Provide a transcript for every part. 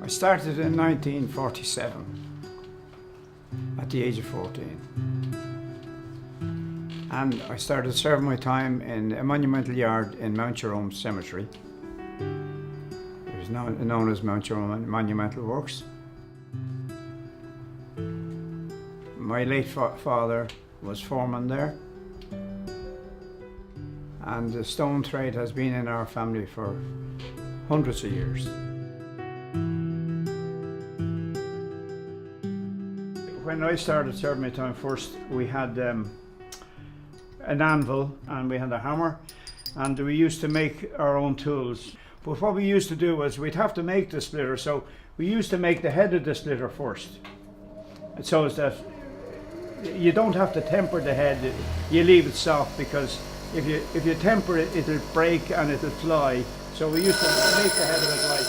I started in 1947 at the age of 14. And I started serving my time in a monumental yard in Mount Jerome Cemetery. It was known as Mount Jerome Monumental Works. My late father was foreman there, and the stone trade has been in our family for hundreds of years. When I started serving my time first, we had an anvil and we had a hammer, and we used to make our own tools. But what we used to do was we'd have to make the splitter, so we used to make the head of the splitter first. So as that you don't have to temper the head, you leave it soft, because if you temper it, it'll break and it'll fly. So we used to make the head of it like.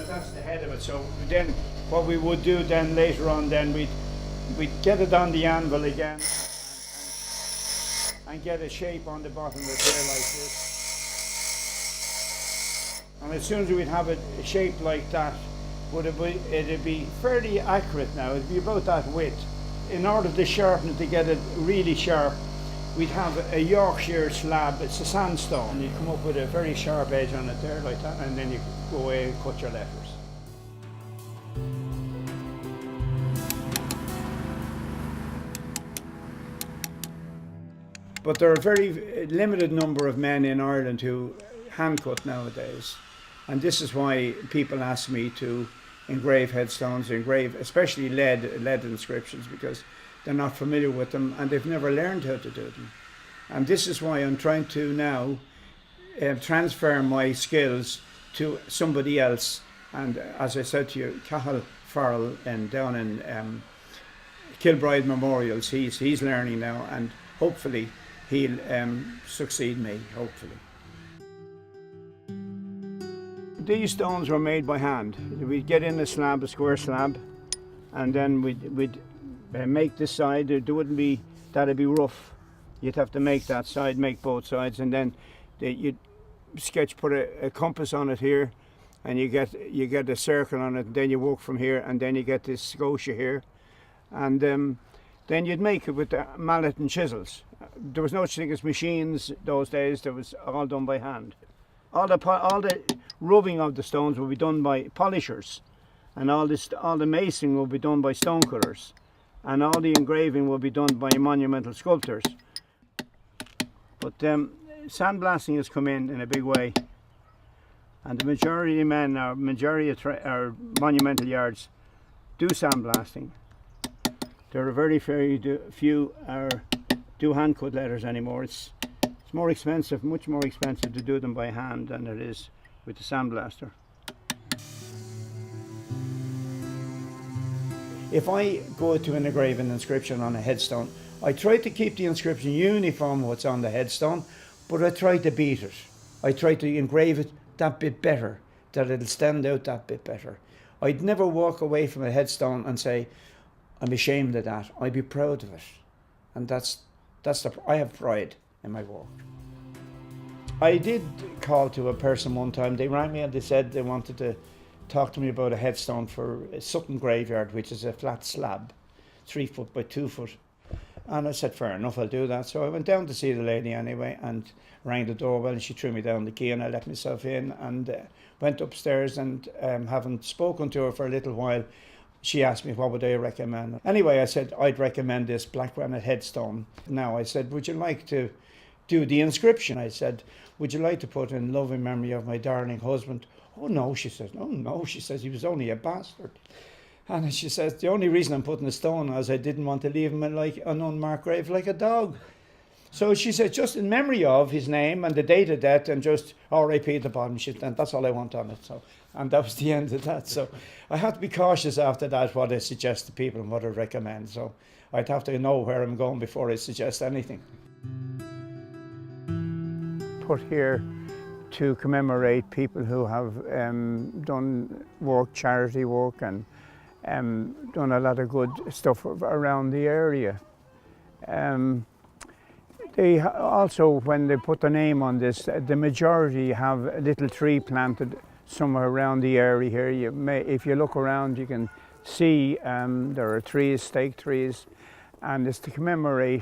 That's the head of it. So then what we would do then later on, then we'd get it on the anvil again and get a shape on the bottom of it there like this. And as soon as we'd have it shaped like that, it'd be fairly accurate now. It'd be about that width. In order to sharpen it, to get it really sharp, we'd have a Yorkshire slab. It's a sandstone, and you come up with a very sharp edge on it there like that, and then you go away and cut your letters. But there are a very limited number of men in Ireland who hand cut nowadays, and this is why people ask me to engrave headstones, especially lead inscriptions, because they're not familiar with them and they've never learned how to do them. And this is why I'm trying to now transfer my skills to somebody else. And as I said to you, Cathal Farrell down in Kilbride Memorials, he's learning now, and hopefully he'll succeed me, hopefully. These stones were made by hand. We'd get in a square slab, and then we'd make this side. That'd be rough. You'd have to make that side, make both sides, and then you'd put a compass on it here, and you get a circle on it, and then you work from here, and then you get this scotia here, and then you'd make it with the mallet and chisels. There was no such thing as machines those days. There was all done by hand. All the rubbing of the stones will be done by polishers, and all the masonry will be done by stone cutters, and all the engraving will be done by monumental sculptors. But sandblasting has come in a big way, and the majority of men, our monumental yards, do sandblasting. There are very few do hand cut letters anymore. It's more expensive, much more expensive to do them by hand than it is with the sandblaster. If I go to engrave an inscription on a headstone, I try to keep the inscription uniform what's on the headstone, but I try to beat it. I try to engrave it that bit better, that it'll stand out that bit better. I'd never walk away from a headstone and say, I'm ashamed of that. I'd be proud of it. And I have pride in my work. I did call to a person one time. They rang me and they said they wanted to talk to me about a headstone for Sutton Graveyard, which is a flat slab, 3 foot by 2 foot. And I said, fair enough, I'll do that. So I went down to see the lady anyway and rang the doorbell, and she threw me down the key, and I let myself in and went upstairs, and having spoken to her for a little while, she asked me what would I recommend. Anyway, I said I'd recommend this black granite headstone. Now I said, would you like to do the inscription? I said, would you like to put in loving memory of my darling husband? Oh no, she says. Oh no, she says, he was only a bastard. And she says, the only reason I'm putting a stone is I didn't want to leave him in like an unmarked grave like a dog. So she said, just in memory of his name and the date of death, and just R.I.P. at the bottom. She said, and that's all I want on it. So, and that was the end of that. So I had to be cautious after that what I suggest to people and what I recommend. So I'd have to know where I'm going before I suggest anything. Put here to commemorate people who have done work, charity work, and done a lot of good stuff around the area. They also, when they put the name on this, the majority have a little tree planted somewhere around the area here. You may, if you look around, you can see there are trees, stake trees, and it's to commemorate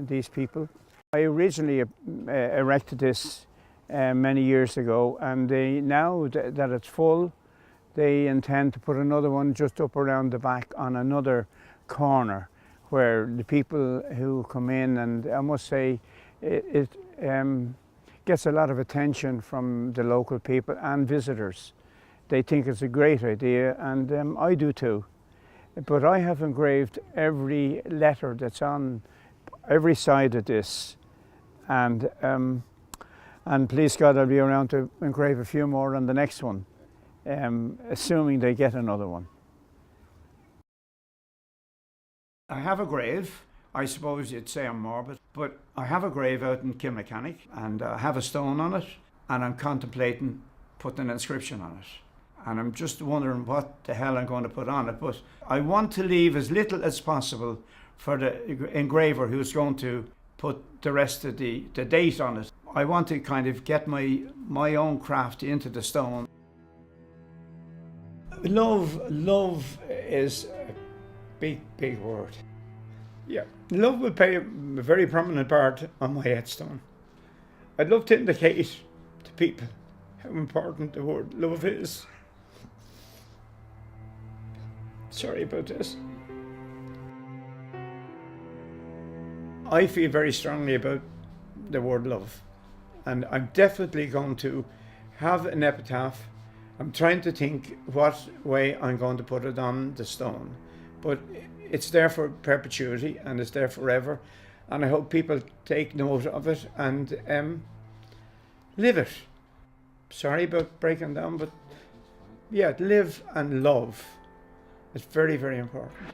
these people. I originally erected this many years ago, and now that it's full, they intend to put another one just up around the back on another corner, where the people who come in, and I must say it gets a lot of attention from the local people and visitors. They think it's a great idea, and I do too. But I have engraved every letter that's on every side of this, and please God, I'll be around to engrave a few more on the next one, assuming they get another one. I have a grave. I suppose you'd say I'm morbid, but I have a grave out in Kilmechanic, and I have a stone on it, and I'm contemplating putting an inscription on it. And I'm just wondering what the hell I'm going to put on it, but I want to leave as little as possible for the engraver who's going to put the rest of the date on it. I want to kind of get my own craft into the stone. Love is a big word. Yeah, love will play a very prominent part on my headstone. I'd love to indicate to people how important the word love is. Sorry about this. I feel very strongly about the word love, and I'm definitely going to have an epitaph. I'm trying to think what way I'm going to put it on the stone, but it's there for perpetuity and it's there forever, and I hope people take note of it and live it. Sorry about breaking down, but yeah, live and love. It's very, very important.